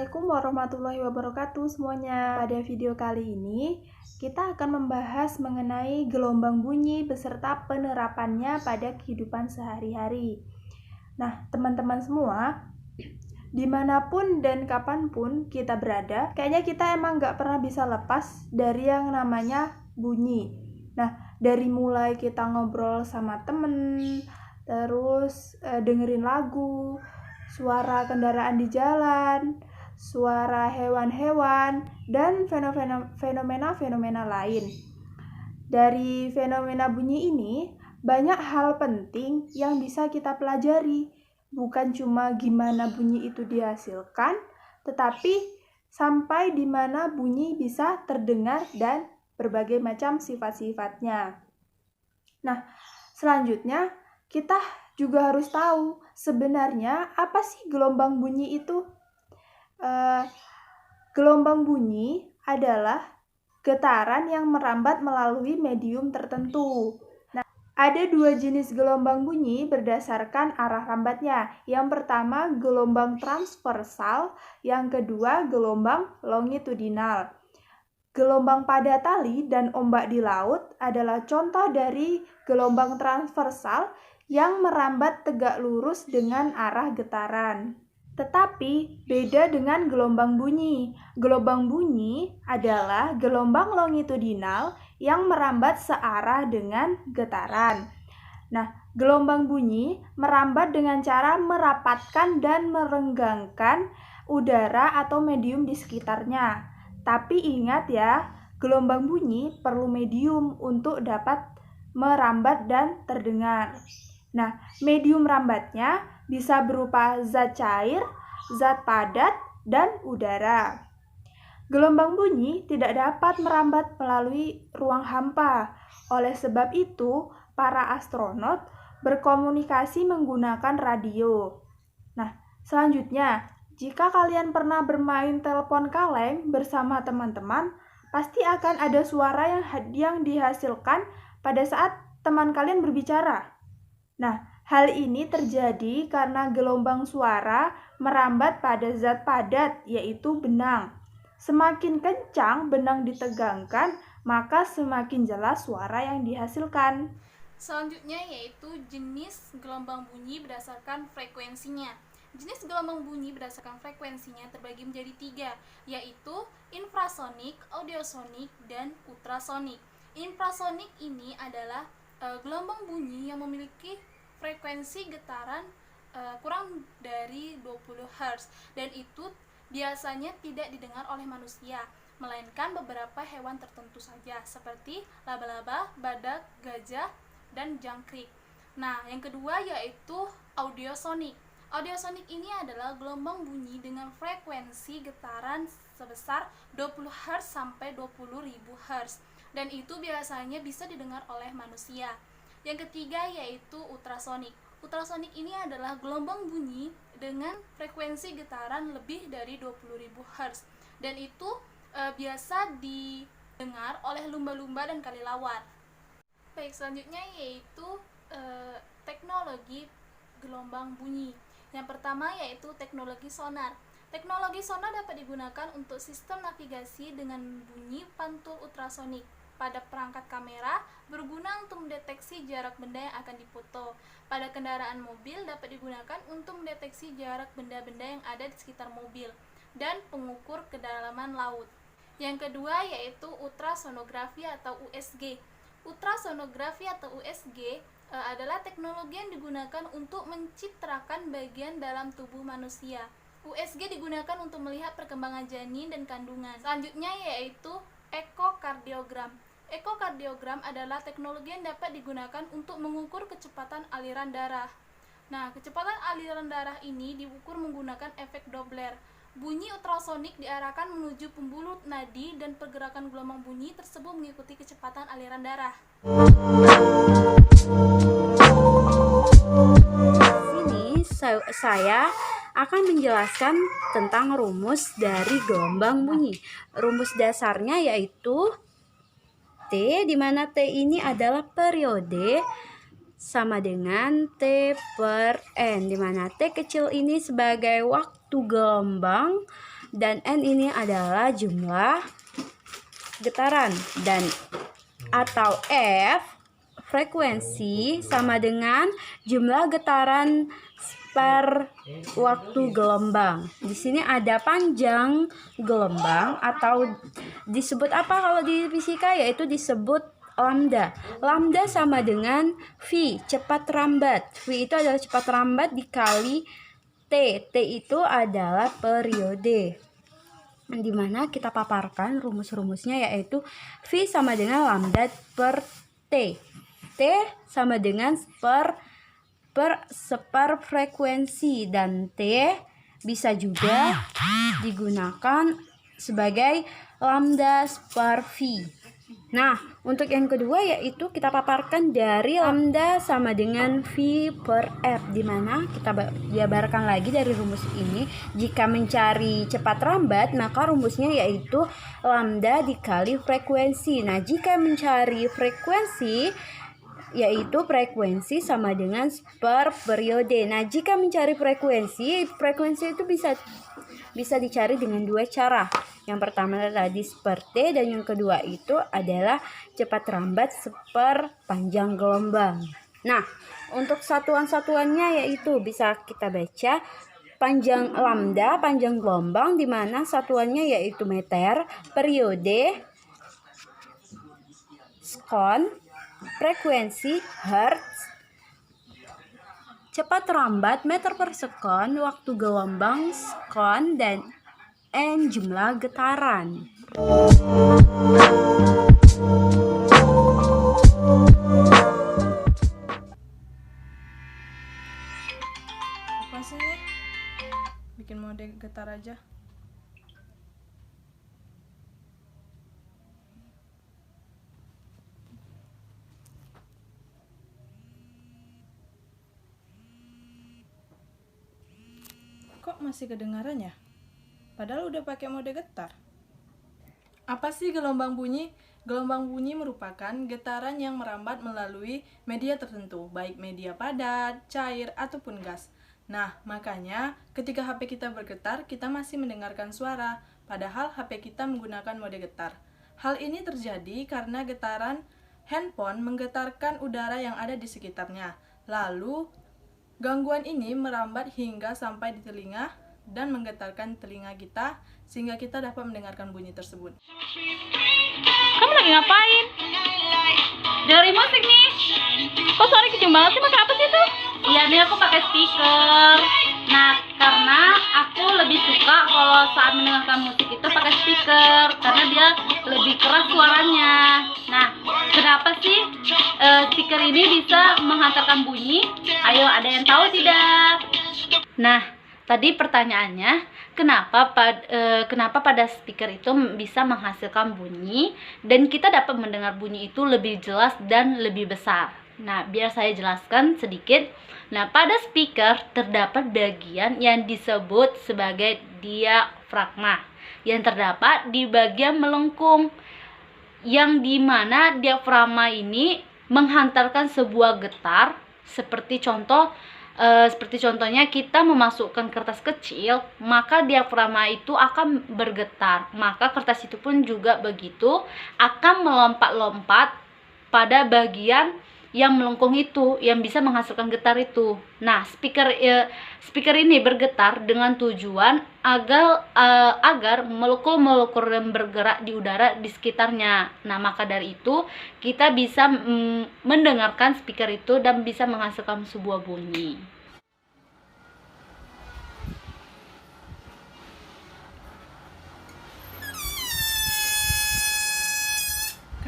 Assalamualaikum warahmatullahi wabarakatuh semuanya. Pada video kali ini, kita akan membahas mengenai gelombang bunyi beserta penerapannya pada kehidupan sehari-hari. Nah, teman-teman semua, dimanapun dan kapanpun kita berada, kayaknya kita emang nggak pernah bisa lepas dari yang namanya bunyi. Nah, dari mulai kita ngobrol sama temen, terus dengerin lagu, suara kendaraan di jalan, suara hewan-hewan, dan fenomena-fenomena lain. Dari fenomena bunyi ini, banyak hal penting yang bisa kita pelajari. Bukan cuma gimana bunyi itu dihasilkan, tetapi sampai di mana bunyi bisa terdengar dan berbagai macam sifat-sifatnya. Nah, selanjutnya kita juga harus tahu sebenarnya apa sih gelombang bunyi itu. Gelombang bunyi adalah getaran yang merambat melalui medium tertentu. Nah, ada dua jenis gelombang bunyi berdasarkan arah rambatnya. Yang pertama gelombang transversal, yang kedua gelombang longitudinal. Gelombang pada tali dan ombak di laut adalah contoh dari gelombang transversal yang merambat tegak lurus dengan arah getaran. Tetapi beda dengan gelombang bunyi. Gelombang bunyi adalah gelombang longitudinal yang merambat searah dengan getaran. Nah, gelombang bunyi merambat dengan cara merapatkan dan merenggangkan udara atau medium di sekitarnya. Tapi ingat ya, gelombang bunyi perlu medium untuk dapat merambat dan terdengar. Nah, medium rambatnya bisa berupa zat cair, zat padat, dan udara. Gelombang bunyi tidak dapat merambat melalui ruang hampa. Oleh sebab itu, para astronot berkomunikasi menggunakan radio. Nah, selanjutnya, jika kalian pernah bermain telepon kaleng bersama teman-teman, pasti akan ada suara yang dihasilkan pada saat teman kalian berbicara. Nah, hal ini terjadi karena gelombang suara merambat pada zat padat, yaitu benang. Semakin kencang benang ditegangkan, maka semakin jelas suara yang dihasilkan. Selanjutnya yaitu jenis gelombang bunyi berdasarkan frekuensinya. Jenis gelombang bunyi berdasarkan frekuensinya terbagi menjadi 3, yaitu infrasonik, audiosonik, dan ultrasonik. Infrasonik ini adalah gelombang bunyi yang memiliki frekuensi getaran kurang dari 20 Hz, dan itu biasanya tidak didengar oleh manusia, melainkan beberapa hewan tertentu saja seperti laba-laba, badak, gajah, dan jangkrik. Nah, yang kedua yaitu audiosonik. Audiosonik ini adalah gelombang bunyi dengan frekuensi getaran sebesar 20 Hz sampai 20.000 Hz, dan itu biasanya bisa didengar oleh manusia. Yang ketiga yaitu ultrasonik. Ultrasonik ini adalah gelombang bunyi dengan frekuensi getaran lebih dari 20.000 Hz, dan itu biasa didengar oleh lumba-lumba dan kelelawar. Baik, selanjutnya yaitu teknologi gelombang bunyi. Yang pertama yaitu teknologi sonar. Teknologi sonar dapat digunakan untuk sistem navigasi dengan bunyi pantul ultrasonik pada perangkat kamera, berguna untuk mendeteksi jarak benda yang akan dipoto. Pada kendaraan mobil dapat digunakan untuk mendeteksi jarak benda-benda yang ada di sekitar mobil, dan pengukur kedalaman laut. Yang kedua yaitu ultrasonografi atau USG. Ultrasonografi atau USG adalah teknologi yang digunakan untuk mencitrakan bagian dalam tubuh manusia. USG digunakan untuk melihat perkembangan janin dan kandungan. Selanjutnya yaitu ekokardiogram. Ekokardiogram adalah teknologi yang dapat digunakan untuk mengukur kecepatan aliran darah. Nah, kecepatan aliran darah ini diukur menggunakan efek Doppler. Bunyi ultrasonik diarahkan menuju pembuluh nadi dan pergerakan gelombang bunyi tersebut mengikuti kecepatan aliran darah. Sini saya akan menjelaskan tentang rumus dari gelombang bunyi. Rumus dasarnya yaitu T, di mana T ini adalah periode, sama dengan T per N, di mana T kecil ini sebagai waktu gelombang, dan N ini adalah jumlah getaran, dan atau F frekuensi sama dengan jumlah getaran per waktu gelombang. Di sini ada panjang gelombang atau disebut apa kalau di fisika, yaitu disebut lambda. Lambda sama dengan V, cepat rambat. V itu adalah cepat rambat dikali T. T itu adalah periode. Di mana kita paparkan rumus-rumusnya, yaitu V sama dengan lambda per T. T sama dengan seper frekuensi, dan T bisa juga digunakan sebagai lambda per V. Nah, untuk yang kedua yaitu kita paparkan dari lambda sama dengan V per F, di mana kita jabarkan lagi dari rumus ini. Jika mencari cepat rambat, maka rumusnya yaitu lambda dikali frekuensi. Nah, jika mencari frekuensi, yaitu frekuensi sama dengan per periode. Nah, jika mencari frekuensi itu bisa dicari dengan dua cara. Yang pertama tadi per T, dan yang kedua itu adalah cepat rambat per panjang gelombang. Nah, untuk satuan-satuannya yaitu bisa kita baca panjang lambda, panjang gelombang, di mana satuannya yaitu meter, periode, sekon, frekuensi, hertz, cepat rambat, meter per sekon, waktu gelombang, sekon, dan N jumlah getaran. Apa sih nih? Bikin mode getar aja. Kok masih kedengaran ya? Padahal udah pakai mode getar. Apa sih gelombang bunyi? Gelombang bunyi merupakan getaran yang merambat melalui media tertentu, baik media padat, cair, ataupun gas. Nah, makanya ketika HP kita bergetar, kita masih mendengarkan suara, padahal HP kita menggunakan mode getar. Hal ini terjadi karena getaran handphone menggetarkan udara yang ada di sekitarnya. Lalu, gangguan ini merambat hingga sampai di telinga dan menggetarkan telinga kita sehingga kita dapat mendengarkan bunyi tersebut. Kamu lagi ngapain? Dari musik nih. Kok suara kenceng banget sih? Pakai apa sih tuh? Iya nih, aku pakai speaker. Nah, karena aku lebih suka kalau saat mendengarkan musik itu pakai speaker, karena dia lebih keras suaranya. Nah, kenapa sih speaker ini bisa menghantarkan bunyi? Ayo, ada yang tahu tidak? Nah, tadi pertanyaannya, kenapa pada speaker itu bisa menghasilkan bunyi dan kita dapat mendengar bunyi itu lebih jelas dan lebih besar. Nah, biar saya jelaskan sedikit. Nah, pada speaker terdapat bagian yang disebut sebagai diafragma yang terdapat di bagian melengkung, yang dimana diafragma ini menghantarkan sebuah getar seperti contohnya kita memasukkan kertas kecil, maka diafragma itu akan bergetar. Maka kertas itu pun juga begitu, akan melompat-lompat pada bagian yang melengkung itu, yang bisa menghasilkan getar itu. Nah, speaker ini bergetar dengan tujuan agar molekul-molekul yang bergerak di udara di sekitarnya. Nah, maka dari itu kita bisa mendengarkan speaker itu dan bisa menghasilkan sebuah bunyi.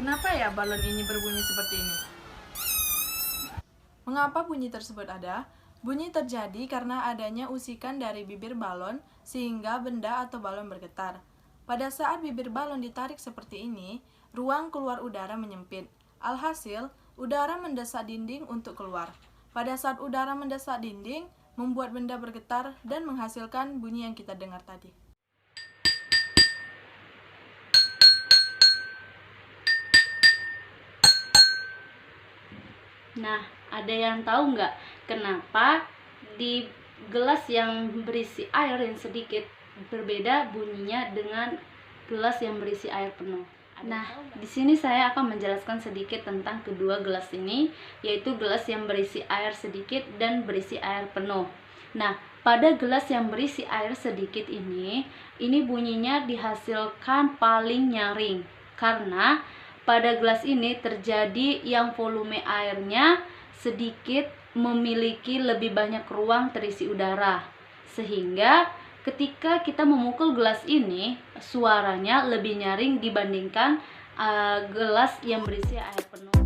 Kenapa ya balon ini berbunyi seperti ini? Mengapa bunyi tersebut ada? Bunyi terjadi karena adanya usikan dari bibir balon sehingga benda atau balon bergetar. Pada saat bibir balon ditarik seperti ini, ruang keluar udara menyempit. Alhasil, udara mendesak dinding untuk keluar. Pada saat udara mendesak dinding, membuat benda bergetar dan menghasilkan bunyi yang kita dengar tadi. Nah, ada yang tahu nggak kenapa di gelas yang berisi air yang sedikit berbeda bunyinya dengan gelas yang berisi air penuh. Nah, di sini saya akan menjelaskan sedikit tentang kedua gelas ini, yaitu gelas yang berisi air sedikit dan berisi air penuh. Nah, pada gelas yang berisi air sedikit ini bunyinya dihasilkan paling nyaring, karena pada gelas ini terjadi yang volume airnya sedikit memiliki lebih banyak ruang terisi udara, sehingga ketika kita memukul gelas ini suaranya lebih nyaring dibandingkan gelas yang berisi air penuh.